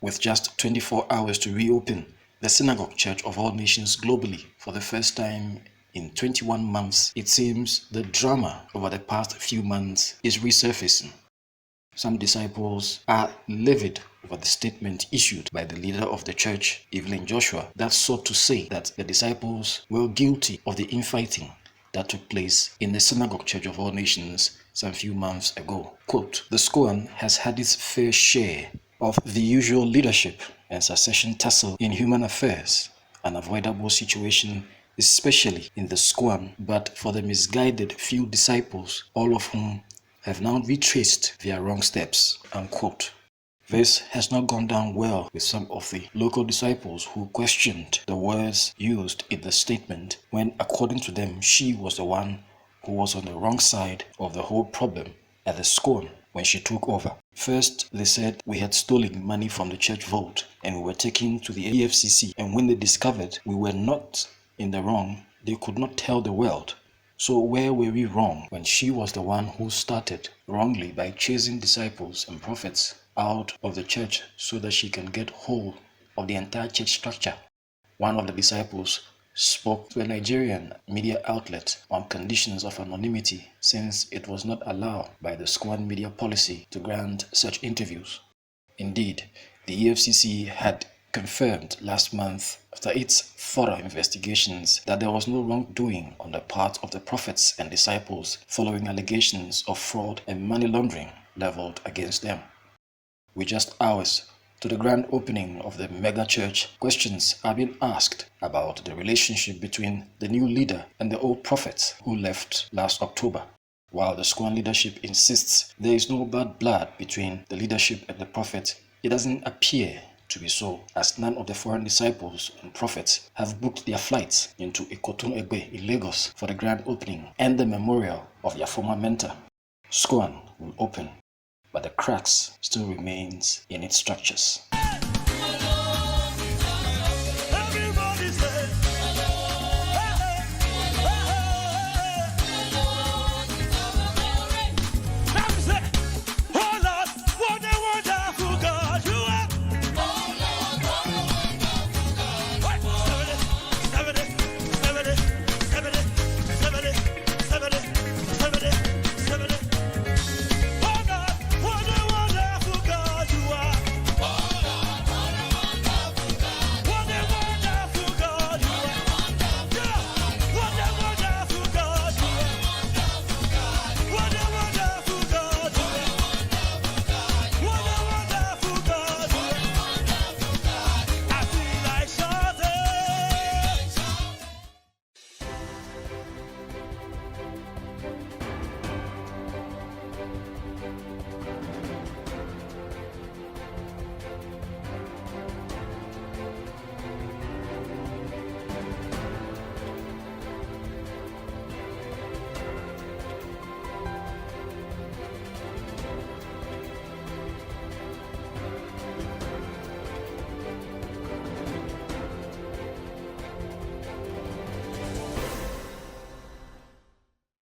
With just 24 hours to reopen, the Synagogue Church of all nations globally for the first time in 21 months, it seems the drama over the past few months is resurfacing. Some disciples are livid over the statement issued by the leader of the church, Evelyn'S, that sought to say that the disciples were guilty of the infighting that took place in the Synagogue Church of all nations some few months ago. Quote, the Scoan has had its fair share of the usual leadership and succession tussle in human affairs, an avoidable situation especially in the Scoan, but for the misguided few disciples, all of whom have now retraced their wrong steps, unquote. This has not gone down well with some of the local disciples who questioned the words used in the statement when, according to them, she was the one who was on the wrong side of the whole problem at the Scoan when she took over. First, they said we had stolen money from the church vault and we were taken to the EFCC, and when they discovered we were not in the wrong, they could not tell the world. So where were we wrong when she was the one who started wrongly by chasing disciples and prophets out of the church so that she can get hold of the entire church structure? One of the disciples spoke to a Nigerian media outlet on conditions of anonymity since it was not allowed by the Scoan media policy to grant such interviews. Indeed, the EFCC had confirmed last month after its thorough investigations that there was no wrongdoing on the part of the prophets and disciples following allegations of fraud and money laundering leveled against them. With just hours to the grand opening of the mega church, questions are being asked about the relationship between the new leader and the old prophets who left last October. While the Scoan leadership insists there is no bad blood between the leadership and the prophet, it doesn't appear to be so, as none of the foreign disciples and prophets have booked their flights into Ikotun Egbe in Lagos for the grand opening and the memorial of their former mentor. Scoan will open, but the cracks still remains in its structures.